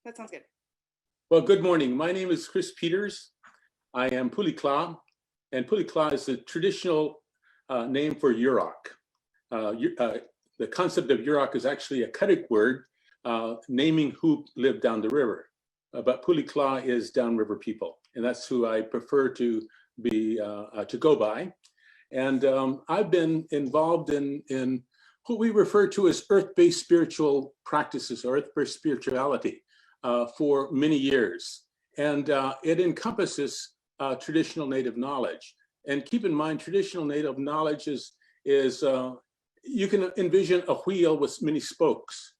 That sounds good. Well, good morning. My name is Chris Peters. I am Pulikla, and Pulikla is the traditional name for Yurok. The concept of Yurok is actually a Kadic word naming who lived down the river. But Pulikla is downriver people, and that's who I prefer to be to go by. And I've been involved in what we refer to as earth-based spiritual practices or earth-based spirituality for many years. And it encompasses traditional native knowledge. And keep in mind, traditional native knowledge is you can envision a wheel with many spokes,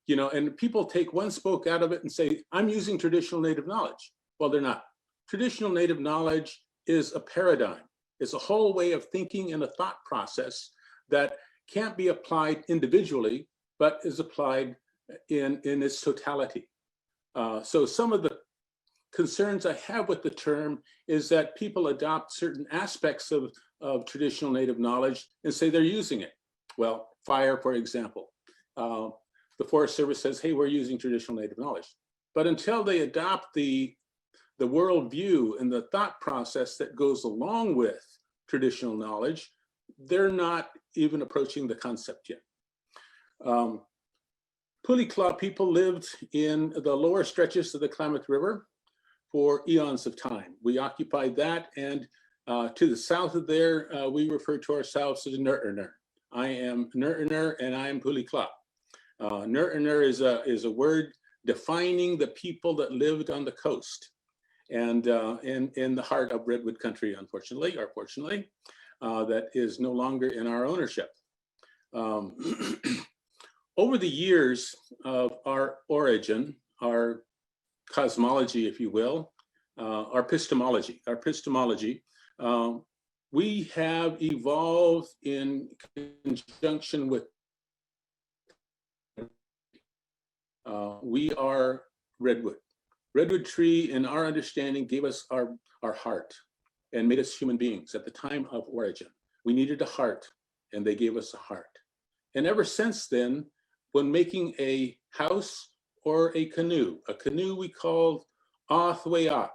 and people take one spoke out of it and say, I'm using traditional native knowledge. Well, they're not. Traditional native knowledge is a paradigm. It's a whole way of thinking and a thought process that can't be applied individually, but is applied in its totality. So some of the concerns I have with the term is that people adopt certain aspects of traditional native knowledge and say they're using it. Well, fire, for example. The Forest Service says, hey, we're using traditional native knowledge. But until they adopt the worldview and the thought process that goes along with traditional knowledge, they're not even approaching the concept yet. Pulikla people lived in the lower stretches of the Klamath River for eons of time. We occupied that, and to the south of there, we refer to ourselves as Nurtner. I am Nurtner, and I am Pulikla. Nurtner is a word defining the people that lived on the coast and in the heart of Redwood Country, unfortunately, or fortunately, that is no longer in our ownership. Over the years of our origin, our cosmology, if you will, our epistemology, we have evolved in conjunction with we are redwood. Redwood tree, in our understanding, gave us our heart and made us human beings at the time of origin. We needed a heart, and they gave us a heart. And ever since then, when making a house or a canoe we called Othwayach,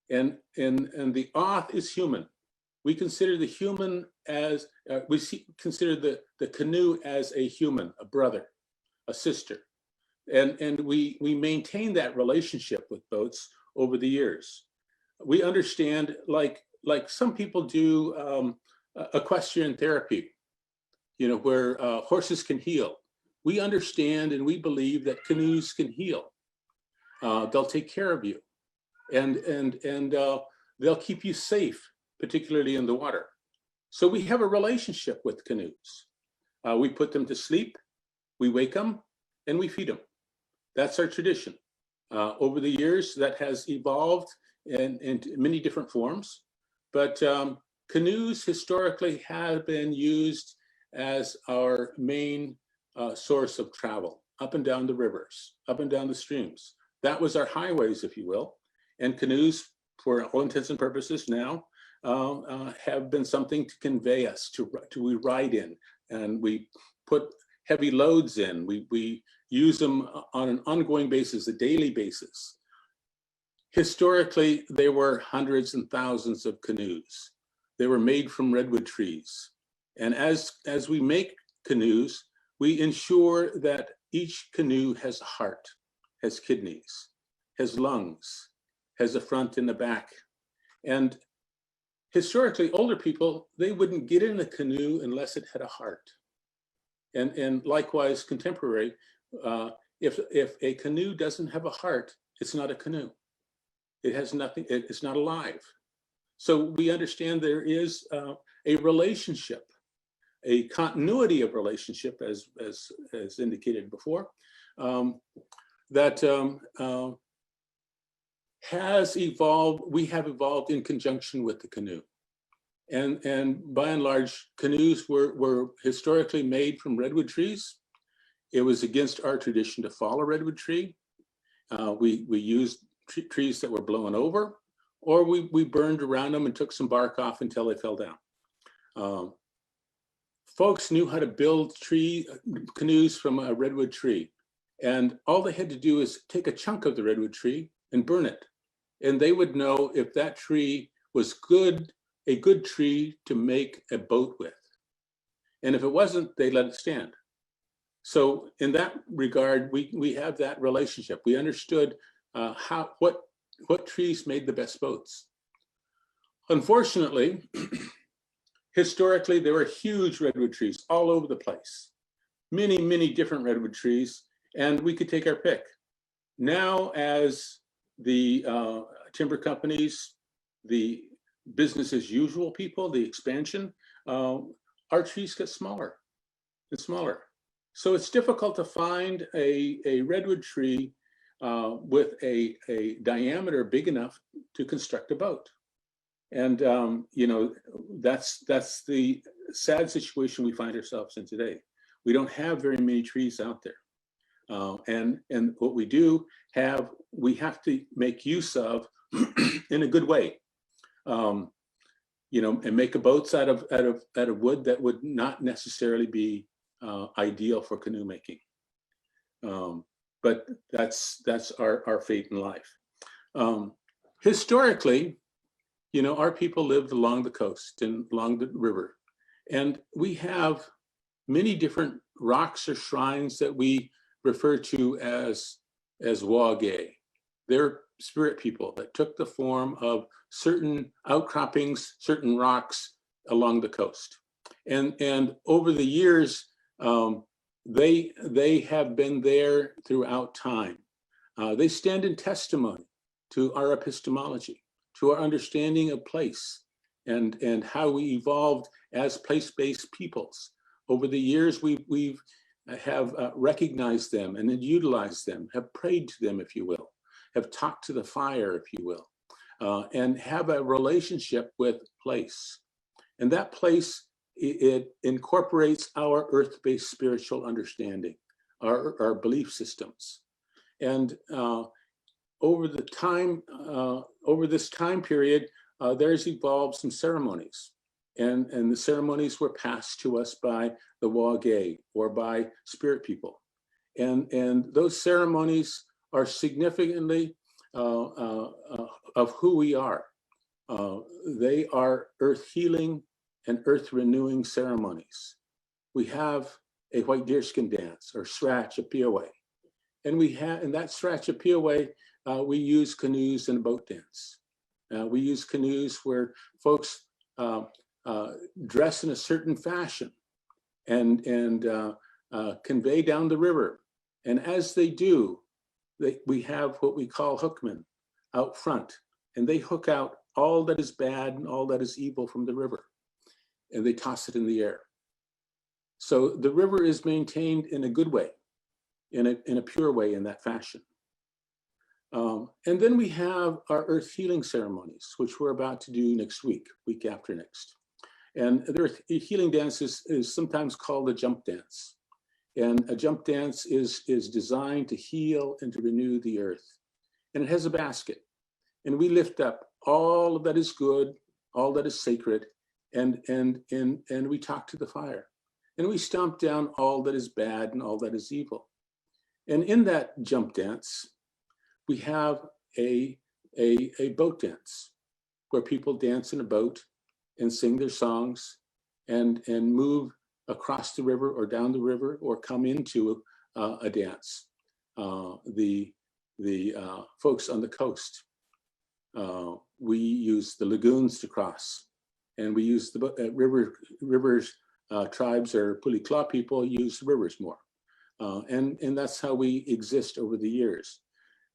and the Oth is human. We consider the human as consider the canoe as a human, a brother, a sister. And we maintain that relationship with boats over the years. We understand, like some people do equestrian therapy, where horses can heal. We understand and we believe that canoes can heal. They'll take care of you, and they'll keep you safe, particularly in the water. So we have a relationship with canoes. We put them to sleep, we wake them, and we feed them. That's our tradition. Over the years, that has evolved in many different forms, but canoes historically have been used as our main source of travel, up and down the rivers, up and down the streams. That was our highways, if you will. And canoes, for all intents and purposes now, have been something to convey us, we ride in, and we put heavy loads in. We use them on an ongoing basis, a daily basis. Historically, there were hundreds and thousands of canoes. They were made from redwood trees. And as we make canoes, we ensure that each canoe has a heart, has kidneys, has lungs, has a front and a back. And historically, older people, they wouldn't get in a canoe unless it had a heart. And likewise, contemporary, if a canoe doesn't have a heart, it's not a canoe. It has nothing, it's not alive. So we understand there is a relationship, a continuity of relationship, as indicated before, that has evolved. We have evolved in conjunction with the canoe. And by and large, canoes were historically made from redwood trees. It was against our tradition to fall a redwood tree. We used trees that were blown over, or we burned around them and took some bark off until they fell down. Folks knew how to build canoes from a redwood tree. And all they had to do is take a chunk of the redwood tree and burn it. And they would know if that tree was a good tree to make a boat with. And if it wasn't, they let it stand. So in that regard, we have that relationship. We understood what trees made the best boats. Unfortunately, historically, there were huge redwood trees all over the place. Many, many different redwood trees, and we could take our pick. Now, as the timber companies, the business as usual people, the expansion, our trees get smaller and smaller. So it's difficult to find a redwood tree with a diameter big enough to construct a boat. And that's the sad situation we find ourselves in today. We don't have very many trees out there. And what we do have, we have to make use of in a good way. And make boats out of wood that would not necessarily be ideal for canoe making. But that's our fate in life. Historically, our people lived along the coast and along the river, and we have many different rocks or shrines that we refer to as wage. They're spirit people that took the form of certain outcroppings, certain rocks along the coast. And over the years, they have been there throughout time. They stand in testimony to our epistemology, to our understanding of place, and how we evolved as place-based peoples. Over the years, we have recognized them and then utilized them, have prayed to them, if you will, have talked to the fire, if you will, and have a relationship with place. And that place, it incorporates our earth-based spiritual understanding, our belief systems. And over this time period, there's evolved some ceremonies. And the ceremonies were passed to us by the wage or by spirit people. And those ceremonies are significantly of who we are. They are earth healing and earth renewing ceremonies. We have a white deerskin dance, or Srach Appeaway. And in that Srach Appeaway, we use canoes and a boat dance. We use canoes where folks dress in a certain fashion and convey down the river. And as they do, we have what we call hookmen out front, and they hook out all that is bad and all that is evil from the river, and they toss it in the air. So the river is maintained in a good way, in a pure way, in that fashion. And then we have our earth healing ceremonies, which we're about to do next week after next. And the earth healing dance is sometimes called a jump dance. And a jump dance is designed to heal and to renew the earth. And it has a basket. And we lift up all that is good, all that is sacred, and we talk to the fire. And we stomp down all that is bad and all that is evil. And in that jump dance, we have a boat dance where people dance in a boat and sing their songs and move across the river or down the river or come into a dance. The folks on the coast, we use the lagoons to cross, and we use the rivers. Tribes or Pulikla people use rivers more, and that's how we exist over the years.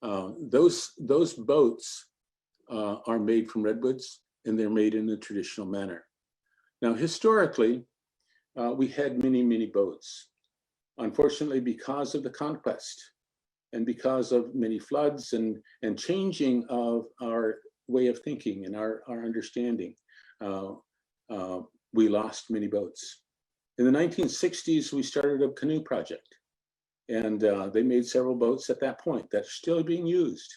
Those boats are made from redwoods, and they're made in a traditional manner. Now, historically, we had many boats. Unfortunately, because of the conquest and because of many floods and changing of our way of thinking and our understanding, we lost many boats. In the 1960s, we started a canoe project, and they made several boats at that point that are still being used.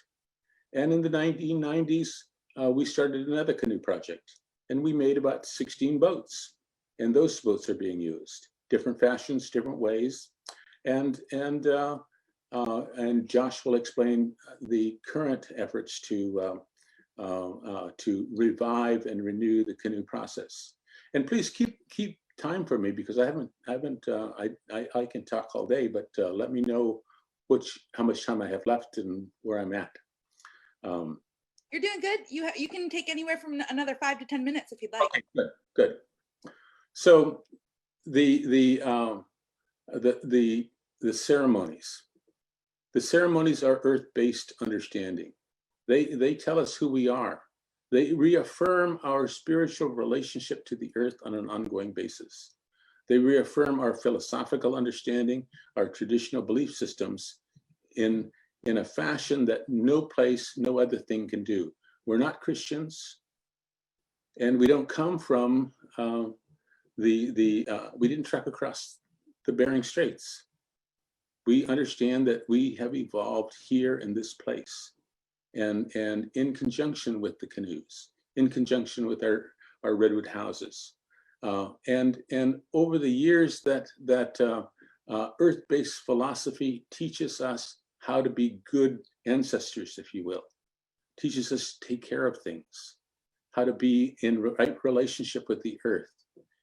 And in the 1990s, we started another canoe project, and we made about 16 boats, and those boats are being used, different fashions, different ways. And and Josh will explain the current efforts to revive and renew the canoe process. And please keep time for me, because I can talk all day, but let me know how much time I have left and where I'm at. You're doing good. You can take anywhere from another 5 to 10 minutes if you'd like. Okay, good. So the ceremonies. The ceremonies are earth-based understanding. They tell us who we are. They reaffirm our spiritual relationship to the earth on an ongoing basis. They reaffirm our philosophical understanding, our traditional belief systems in a fashion that no other thing can do. We're not Christians, and we don't come from we didn't trek across the Bering Straits. We understand that we have evolved here in this place, and in conjunction with the canoes, in conjunction with our redwood houses, and over the years that earth-based philosophy teaches us how to be good ancestors, if you will, teaches us to take care of things, how to be in right relationship with the earth.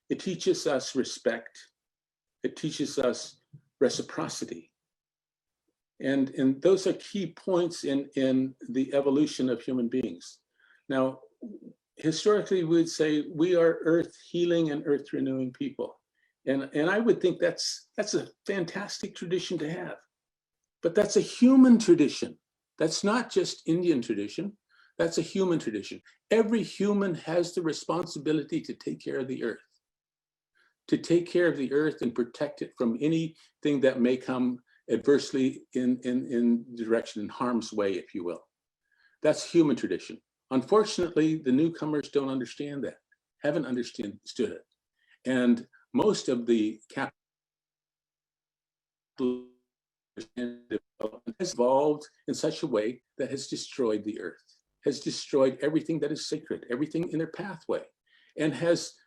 It teaches us respect. It teaches us reciprocity. And those are key points in the evolution of human beings. Now, historically, we would say we are earth healing and earth renewing people. And I would think that's a fantastic tradition to have. But that's a human tradition. That's not just Indian tradition. That's a human tradition. Every human has the responsibility to take care of the earth, to take care of the earth and protect it from anything that may come adversely in the direction, in harm's way, if you will. That's human tradition. Unfortunately, the newcomers don't understand that, haven't understood it. And most of the capital has evolved in such a way that has destroyed the earth, has destroyed everything that is sacred, everything in their pathway, and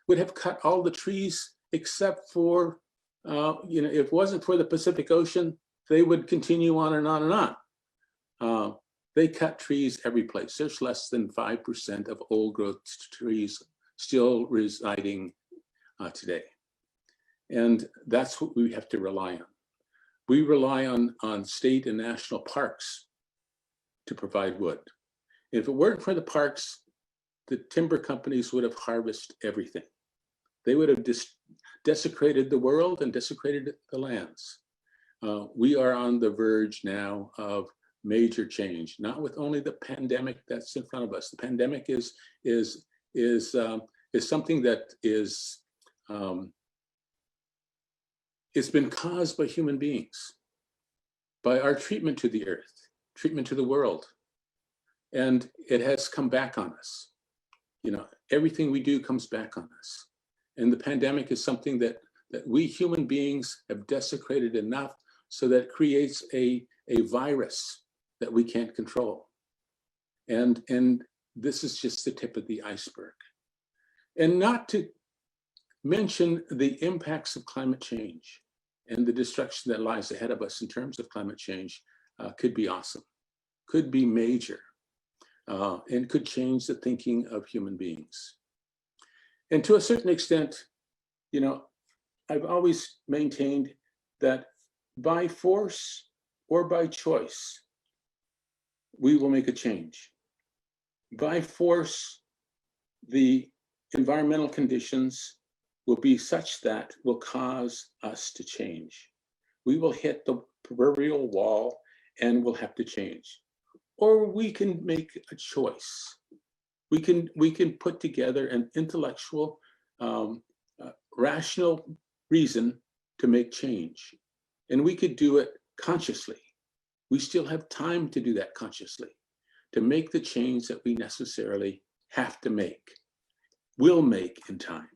would have cut all the trees except for, if it wasn't for the Pacific Ocean, they would continue on and on and on. They cut trees every place. There's less than 5% of old growth trees still residing today. And that's what we have to rely on. We rely on state and national parks to provide wood. If it weren't for the parks, the timber companies would have harvested everything. They would have desecrated the world and desecrated the lands. We are on the verge now of major change, not with only the pandemic that's in front of us. The pandemic is something that it's been caused by human beings, by our treatment to the earth, treatment to the world, and it has come back on us. Everything we do comes back on us, and the pandemic is something that we human beings have desecrated enough so that it creates a virus that we can't control. And this is just the tip of the iceberg. And not to mention the impacts of climate change and the destruction that lies ahead of us in terms of climate change could be awesome, could be major, and could change the thinking of human beings. And to a certain extent, I've always maintained that by force or by choice, we will make a change. By force, the environmental conditions will be such that will cause us to change. We will hit the proverbial wall and we'll have to change. Or we can make a choice. We can put together an intellectual, rational reason to make change. And we could do it consciously. We still have time to do that consciously, to make the change that we necessarily have to make, will make in time,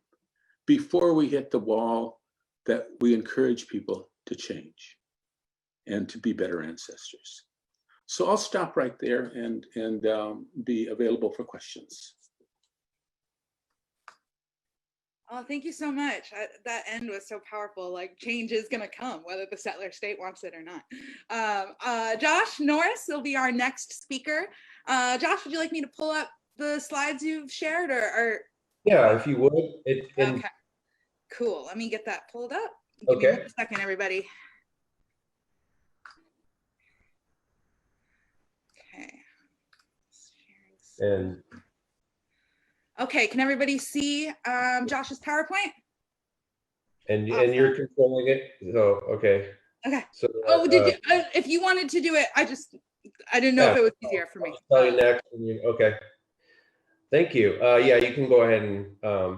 before we hit the wall that we encourage people to change and to be better ancestors. So I'll stop right there and be available for questions. Oh, thank you so much. That end was so powerful. Like change is going to come, whether the settler state wants it or not. Josh Norris will be our next speaker. Josh, would you like me to pull up the slides you've shared or Yeah, if you would. Okay, cool. Let me get that pulled up. Give me 1 second, everybody. Okay. And okay, can everybody see Josh's PowerPoint? And Awesome. and you're controlling it. So okay. Okay. So did you? If you wanted to do it, I didn't know if it was easier for me. I'll tell you next. Okay. Thank you. Yeah, you can go ahead and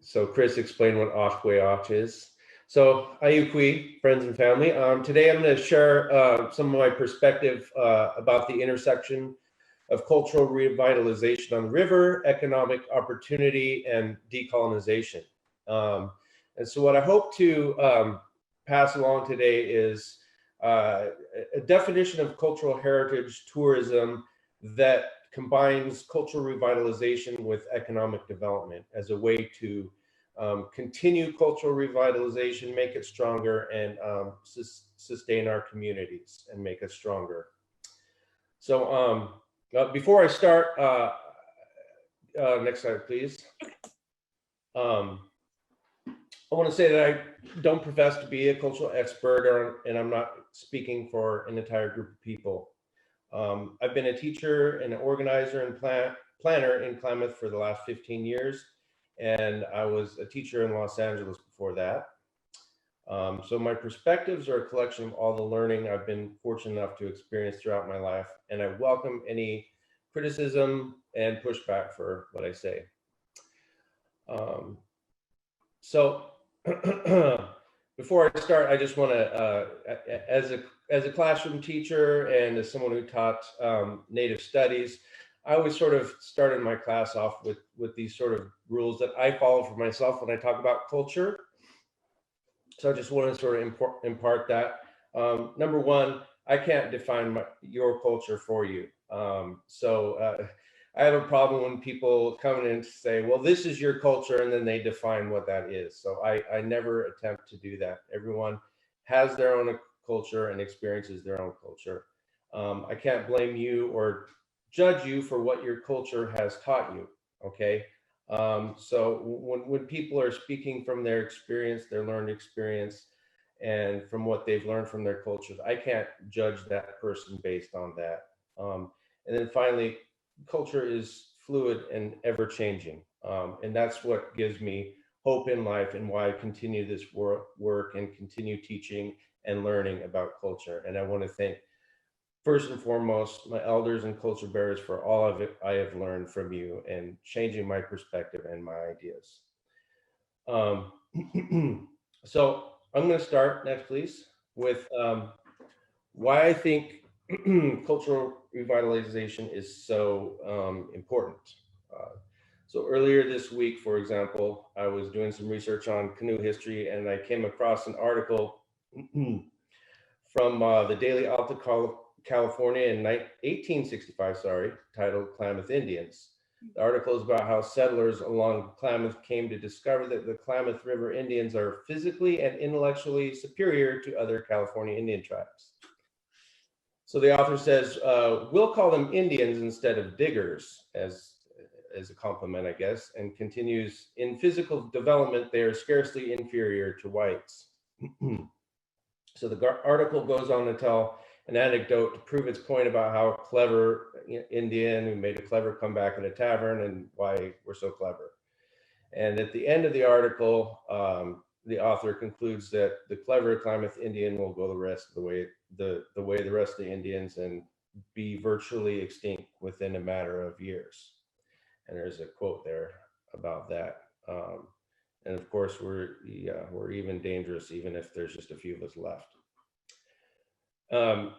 so Chris explained what Ochwe is. So Ayukwi, friends and family. Today I'm going to share some of my perspective about the intersection of cultural revitalization on the river, economic opportunity, and decolonization. And so what I hope to pass along today is a definition of cultural heritage tourism that combines cultural revitalization with economic development as a way to continue cultural revitalization, make it stronger, and sustain our communities and make us stronger. So before I start, next slide, please. I want to say that I don't profess to be a cultural expert, and I'm not speaking for an entire group of people. I've been a teacher and an organizer and planner in Klamath for the last 15 years, and I was a teacher in Los Angeles before that. So my perspectives are a collection of all the learning I've been fortunate enough to experience throughout my life, and I welcome any criticism and pushback for what I say. So before I start, I just want to, as a classroom teacher and as someone who taught Native studies, I always sort of started my class off with these sort of rules that I follow for myself when I talk about culture. So I just want to sort of impart that. Number one, I can't define your culture for you. I have a problem when people come in and say, well, this is your culture, and then they define what that is. So I never attempt to do that. Everyone has their own culture and experiences their own culture. I can't blame you or judge you for what your culture has taught you, okay? So when people are speaking from their experience, their learned experience, and from what they've learned from their cultures, I can't judge that person based on that. And then finally, culture is fluid and ever-changing, and that's what gives me hope in life and why I continue this work and continue teaching and learning about culture. And I want to thank, first and foremost, my elders and culture bearers for all of it I have learned from you and changing my perspective and my ideas. So I'm going to start next, please, with why I think cultural revitalization is so important. So earlier this week, for example, I was doing some research on canoe history, and I came across an article from the Daily Alta California in 1865, titled Klamath Indians. The article is about how settlers along Klamath came to discover that the Klamath River Indians are physically and intellectually superior to other California Indian tribes. So the author says, we'll call them Indians instead of diggers, as a compliment, I guess, and continues, in physical development, they are scarcely inferior to whites. So the article goes on to tell an anecdote to prove its point about how clever Indian who made a clever comeback in a tavern and why we're so clever. And at the end of the article, the author concludes that the clever Klamath Indian will go the rest of the way the rest of the Indians and be virtually extinct within a matter of years. And there's a quote there about that. And of course, we're even dangerous, even if there's just a few of us left.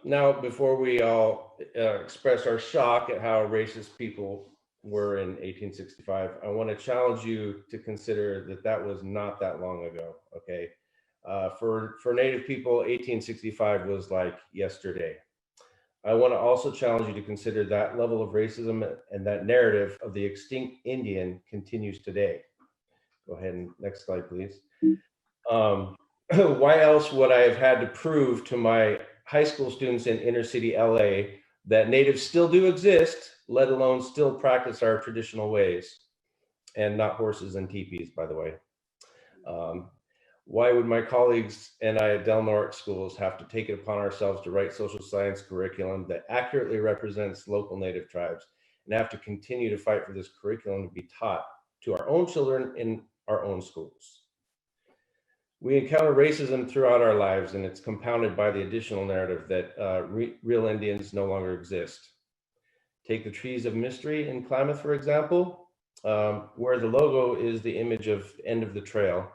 Now, before we all express our shock at how racist people were in 1865, I want to challenge you to consider that was not that long ago, okay? For Native people, 1865 was like yesterday. I want to also challenge you to consider that level of racism and that narrative of the extinct Indian continues today. Go ahead and next slide, please. Why else would I have had to prove to my high school students in inner city LA that natives still do exist, let alone still practice our traditional ways, and not horses and teepees, by the way. Why would my colleagues and I at Del Norte schools have to take it upon ourselves to write social science curriculum that accurately represents local native tribes and have to continue to fight for this curriculum to be taught to our own children in our own schools? We encounter racism throughout our lives, and it's compounded by the additional narrative that real Indians no longer exist. Take the Trees of Mystery in Klamath, for example, where the logo is the image of End of the Trail,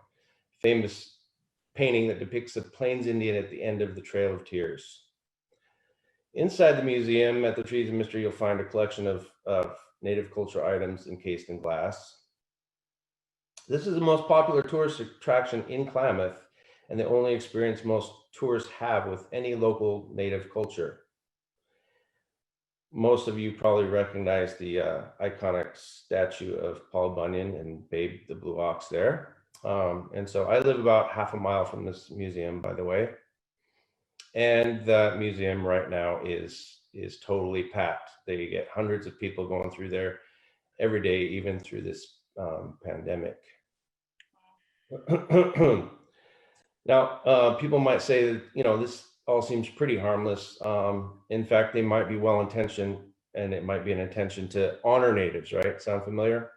famous painting that depicts a Plains Indian at the end of the Trail of Tears. Inside the museum at the Trees of Mystery, you'll find a collection of native cultural items encased in glass. This is the most popular tourist attraction in Klamath and the only experience most tourists have with any local native culture. Most of you probably recognize the iconic statue of Paul Bunyan and Babe the Blue Ox there. And so I live about half a mile from this museum, by the way. And the museum right now is totally packed. They get hundreds of people going through there every day, even through this pandemic. Now, people might say that, you know, this all seems pretty harmless. In fact, they might be well-intentioned, and it might be an intention to honor natives, right? Sound familiar?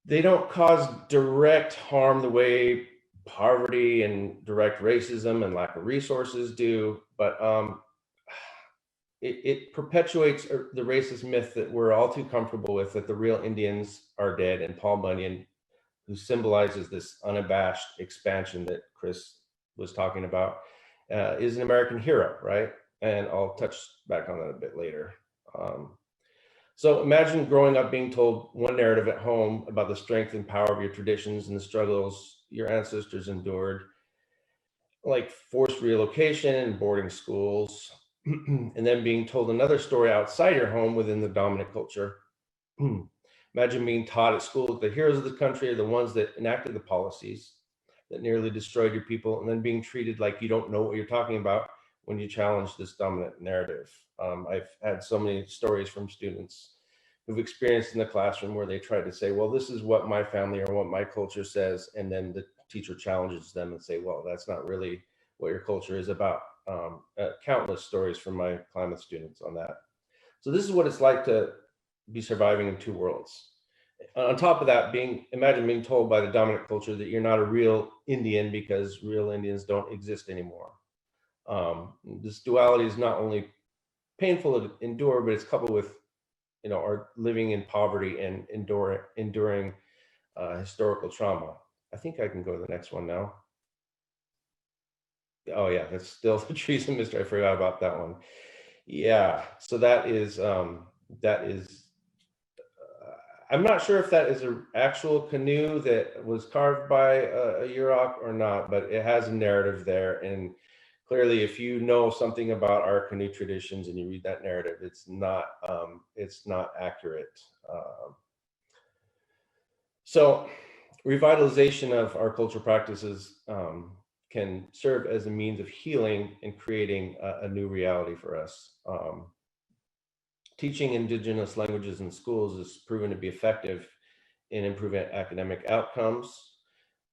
They don't cause direct harm the way poverty and direct racism and lack of resources do, but it perpetuates the racist myth that we're all too comfortable with, that the real Indians are dead, and Paul Bunyan, who symbolizes this unabashed expansion that Chris was talking about, is an American hero, right? And I'll touch back on that a bit later. So imagine growing up being told one narrative at home about the strength and power of your traditions and the struggles your ancestors endured, like forced relocation and boarding schools, and then being told another story outside your home within the dominant culture. Imagine being taught at school that the heroes of the country are the ones that enacted the policies that nearly destroyed your people, and then being treated like you don't know what you're talking about when you challenge this dominant narrative. I've had so many stories from students who've experienced in the classroom where they tried to say, well, this is what my family or what my culture says, and then the teacher challenges them and say, well, that's not really what your culture is about. Countless stories from my Klamath students on that. So this is what it's like to be surviving in two worlds. On top of that, imagine being told by the dominant culture that you're not a real Indian because real Indians don't exist anymore. This duality is not only painful to endure, but it's coupled with, you know, our living in poverty and enduring historical trauma. I think I can go to the next one now. Oh yeah, that's still the Trees of Mystery. I forgot about that one. Yeah, so that is I'm not sure if that is an actual canoe that was carved by a Yurok or not, but it has a narrative there. And clearly, if you know something about our canoe traditions and you read that narrative, it's not accurate. So revitalization of our cultural practices can serve as a means of healing and creating a new reality for us. Teaching Indigenous languages in schools is proven to be effective in improving academic outcomes.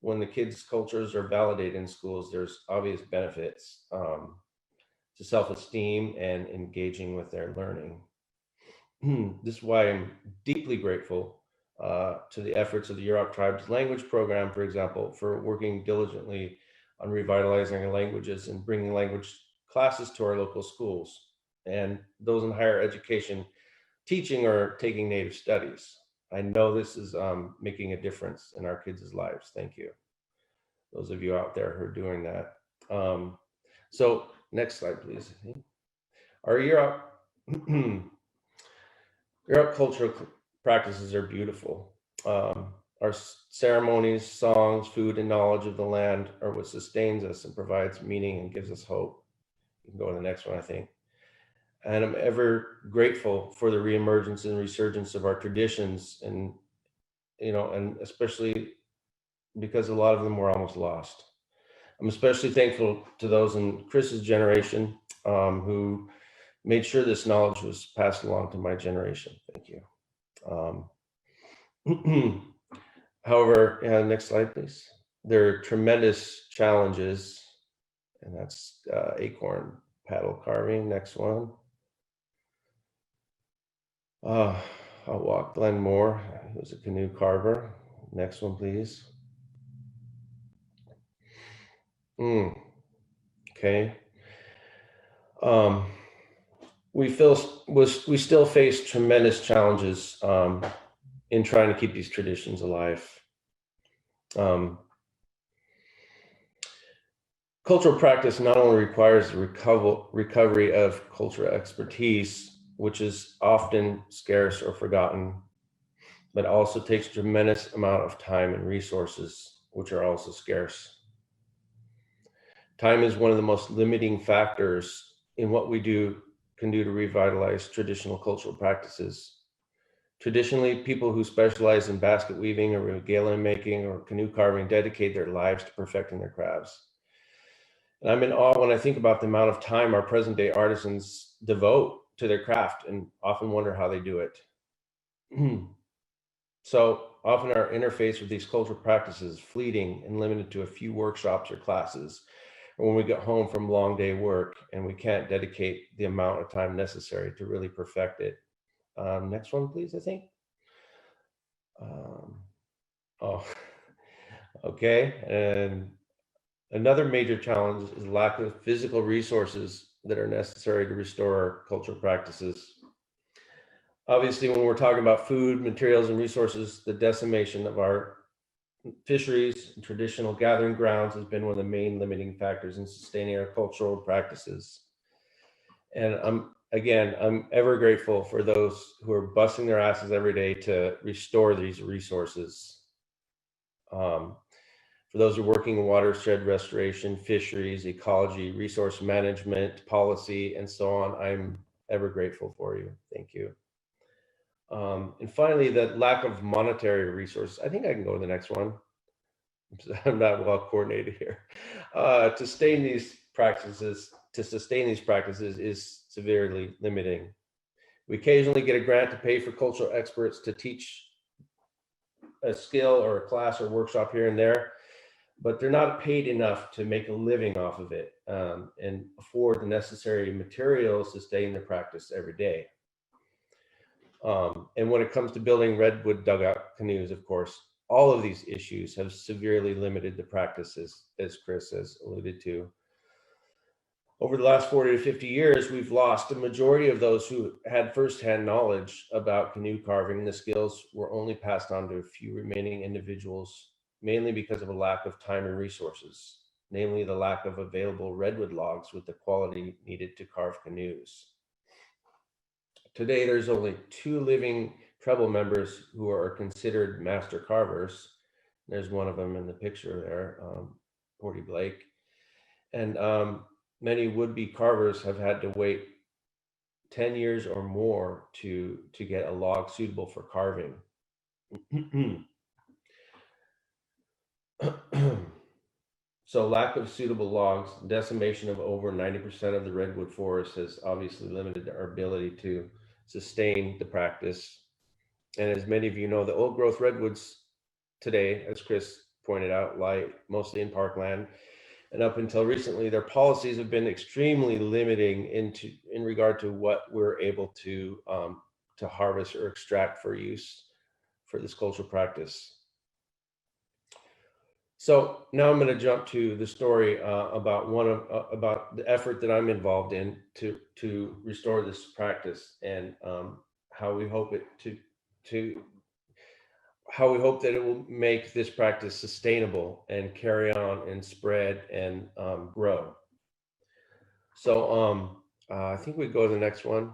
When the kids' cultures are validated in schools, there's obvious benefits to self-esteem and engaging with their learning. This is why I'm deeply grateful to the efforts of the Yurok Tribes Language Program, for example, for working diligently on revitalizing our languages and bringing language classes to our local schools, and those in higher education teaching or taking Native studies. I know this is making a difference in our kids' lives. Thank you. Those of you out there who are doing that. So next slide, please. Our Yurok cultural practices are beautiful. Our ceremonies, songs, food, and knowledge of the land are what sustains us and provides meaning and gives us hope. You can go to the next one, I think. And I'm ever grateful for the reemergence and resurgence of our traditions and and especially because a lot of them were almost lost. I'm especially thankful to those in Chris's generation who made sure this knowledge was passed along to my generation. Thank you. However, next slide, please. There are tremendous challenges, and that's acorn paddle carving. Next one. I'll walk Glenn Moore, who's a canoe carver. Next one, please. Okay. We still face tremendous challenges in trying to keep these traditions alive. Cultural practice not only requires the recovery of cultural expertise, which is often scarce or forgotten, but also takes a tremendous amount of time and resources, which are also scarce. Time is one of the most limiting factors in what we can do to revitalize traditional cultural practices. Traditionally, people who specialize in basket weaving or regalia making or canoe carving dedicate their lives to perfecting their crafts. And I'm in awe when I think about the amount of time our present day artisans devote to their craft and often wonder how they do it. So often our interface with these cultural practices is fleeting and limited to a few workshops or classes, or when we get home from long day work and we can't dedicate the amount of time necessary to really perfect it. Next one, please, I think. Okay. And another major challenge is lack of physical resources that are necessary to restore our cultural practices. Obviously, when we're talking about food, materials, and resources, the decimation of our fisheries and traditional gathering grounds has been one of the main limiting factors in sustaining our cultural practices. And I'm ever grateful for those who are busting their asses every day to restore these resources. For those who are working in watershed restoration, fisheries, ecology, resource management, policy, and so on, I'm ever grateful for you. Thank you. And finally, the lack of monetary resources. I think I can go to the next one. I'm not well coordinated here. To sustain these practices is severely limiting. We occasionally get a grant to pay for cultural experts to teach a skill or a class or workshop here and there, but they're not paid enough to make a living off of it and afford the necessary materials to sustain their practice every day. And when it comes to building redwood dugout canoes, of course, all of these issues have severely limited the practices, as Chris has alluded to. Over the last 40 to 50 years, we've lost a majority of those who had firsthand knowledge about canoe carving. The skills were only passed on to a few remaining individuals, mainly because of a lack of time and resources, namely the lack of available redwood logs with the quality needed to carve canoes. Today, there's only 2 living treble members who are considered master carvers. There's one of them in the picture there, Porty Blake. And many would-be carvers have had to wait 10 years or more to get a log suitable for carving. So lack of suitable logs, decimation of over 90% of the redwood forest has obviously limited our ability to sustain the practice. And as many of you know, the old growth redwoods today, as Chris pointed out, lie mostly in parkland. And up until recently, their policies have been extremely limiting in regard to what we're able to harvest or extract for use for this cultural practice. So now I'm going to jump to the story about the effort that I'm involved in to restore this practice and how we hope that it will make this practice sustainable and carry on and spread and grow. So I think we go to the next one.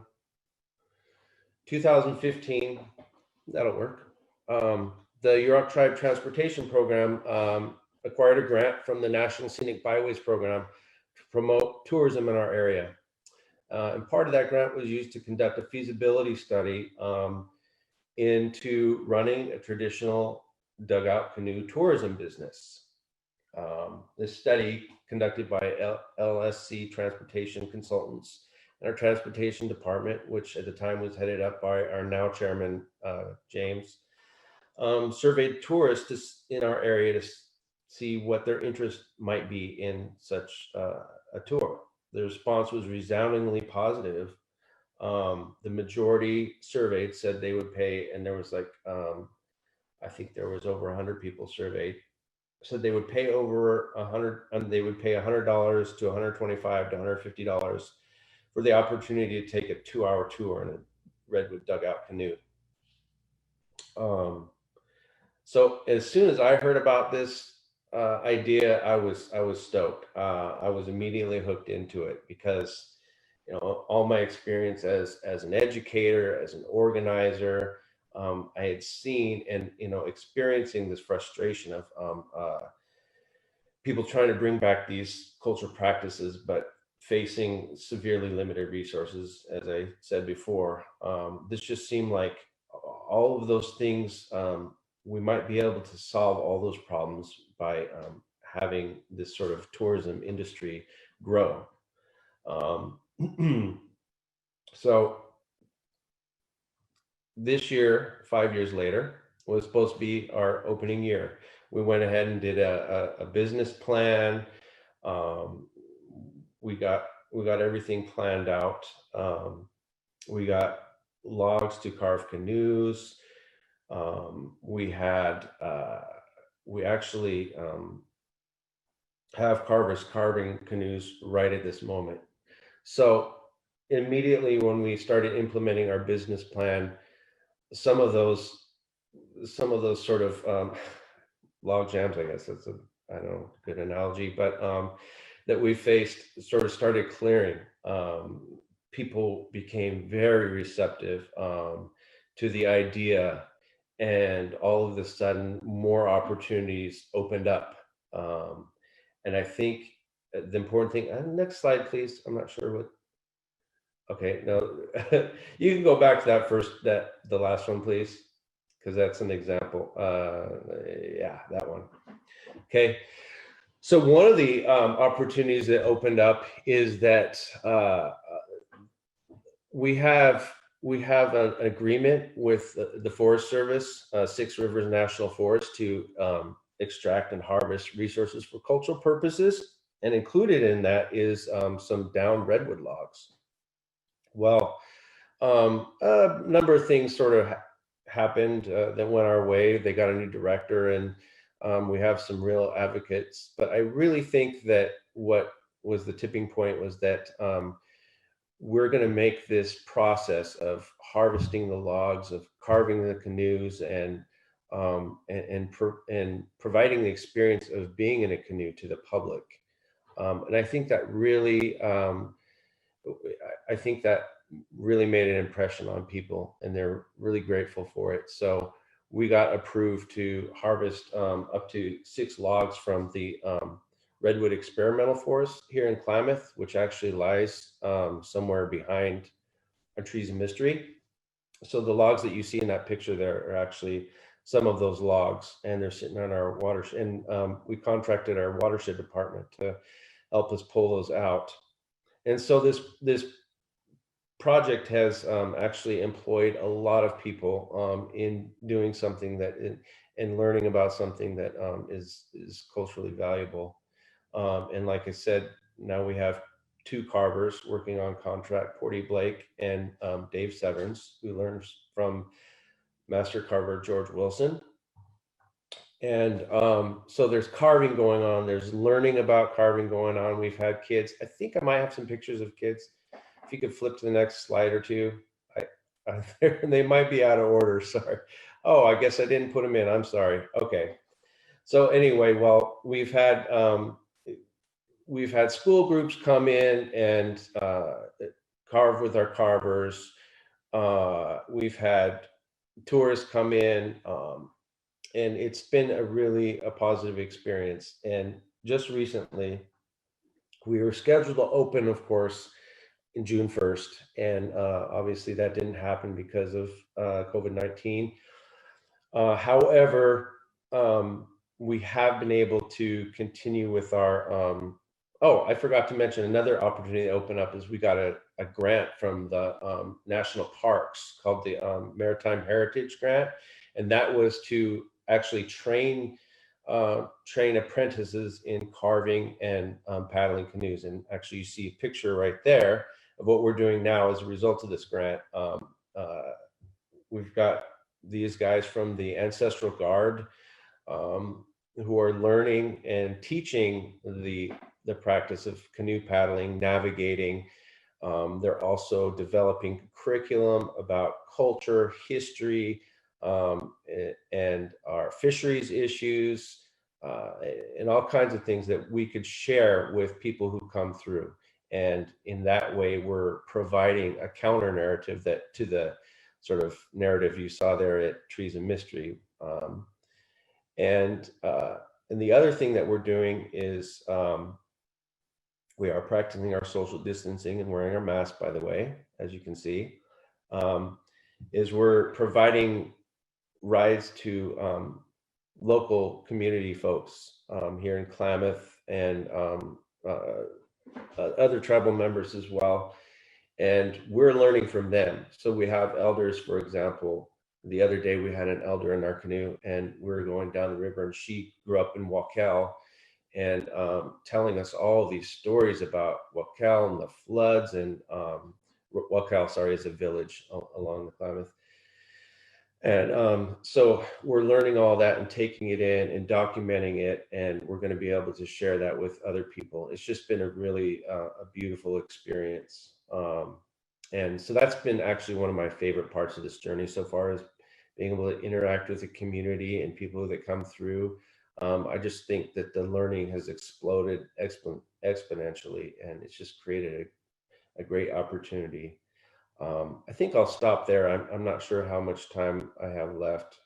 2015, that'll work. The Yurok Tribe Transportation Program acquired a grant from the National Scenic Byways Program to promote tourism in our area. And part of that grant was used to conduct a feasibility study into running a traditional dugout canoe tourism business. This study conducted by LSC Transportation Consultants and our transportation department, which at the time was headed up by our now chairman, James, surveyed tourists in our area to see what their interest might be in such a tour. The response was resoundingly positive. The majority surveyed said they would pay, and there was like, I think there was over 100 people surveyed, said they would pay over 100, and they would pay $100 to $125 to $150 for the opportunity to take a 2-hour tour in a redwood dugout canoe. So as soon as I heard about this idea, I was stoked. I was immediately hooked into it because, you know, all my experience as an educator, as an organizer, I had seen and, you know, experiencing this frustration of people trying to bring back these cultural practices, but facing severely limited resources, as I said before. This just seemed like all of those things, we might be able to solve all those problems by having this sort of tourism industry grow. So this year, 5 years later, was supposed to be our opening year. We went ahead and did a business plan. We got everything planned out. We got logs to carve canoes. We actually have carvers carving canoes right at this moment. So immediately when we started implementing our business plan, some of those sort of log jams, I guess that's I don't know, good analogy, but that we faced sort of started clearing. People became very receptive to the idea, and all of a sudden more opportunities opened up. And I think the important thing, next slide, please. I'm not sure what, okay, no, you can go back to that first, the last one, please, because that's an example. Yeah, that one. Okay. So one of the opportunities that opened up is that we have an agreement with the Forest Service, Six Rivers National Forest, to extract and harvest resources for cultural purposes. And included in that is some downed redwood logs. Well, a number of things sort of happened that went our way. They got a new director, and we have some real advocates. But I really think that what was the tipping point was that we're going to make this process of harvesting the logs, of carving the canoes, and providing the experience of being in a canoe to the public. And I think that really, made an impression on people, and they're really grateful for it. So we got approved to harvest up to 6 logs from the Redwood Experimental Forest here in Klamath, which actually lies somewhere behind our Trees of Mystery. So the logs that you see in that picture there are actually some of those logs, and they're sitting on our watershed. And we contracted our watershed department to help us pull those out. And so this project has actually employed a lot of people in doing something that, and learning about something that is culturally valuable. And like I said, now we have 2 carvers working on contract, Porty Blake and Dave Severns, who learns from master carver George Wilson. And so there's carving going on. There's learning about carving going on. We've had kids. I think I might have some pictures of kids. If you could flip to the next slide or two. They might be out of order. Sorry. Oh, I guess I didn't put them in. I'm sorry. Okay. So anyway, well, we've had school groups come in and carve with our carvers. We've had tourists come in, and it's been a positive experience. And just recently, we were scheduled to open, of course, in June 1st. And obviously that didn't happen because of COVID-19. However, we have been able to continue with our, oh, I forgot to mention another opportunity to open up is we got a grant from the national parks called the Maritime Heritage Grant. And that was to actually train apprentices in carving and paddling canoes. And actually you see a picture right there of what we're doing now as a result of this grant. We've got these guys from the Ancestral Guard who are learning and teaching the practice of canoe paddling, navigating. They're also developing curriculum about culture, history, and our fisheries issues, and all kinds of things that we could share with people who come through. And in that way, we're providing a counter narrative that to the sort of narrative you saw there at Trees and Mystery. And the other thing that we're doing is we are practicing our social distancing and wearing our mask, by the way, as you can see, is we're providing rides to local community folks here in Klamath and other tribal members as well. And we're learning from them. So we have elders, for example. The other day we had an elder in our canoe and we were going down the river, and she grew up in Waukell and telling us all these stories about Waukell and the floods. And Waukell, sorry, is a village along the Klamath. And so we're learning all that and taking it in and documenting it, and we're going to be able to share that with other people. It's just been a really a beautiful experience. And so that's been actually one of my favorite parts of this journey so far, is being able to interact with the community and people that come through. I just think that the learning has exploded exponentially, and it's just created a great opportunity. I think I'll stop there. I'm not sure how much time I have left.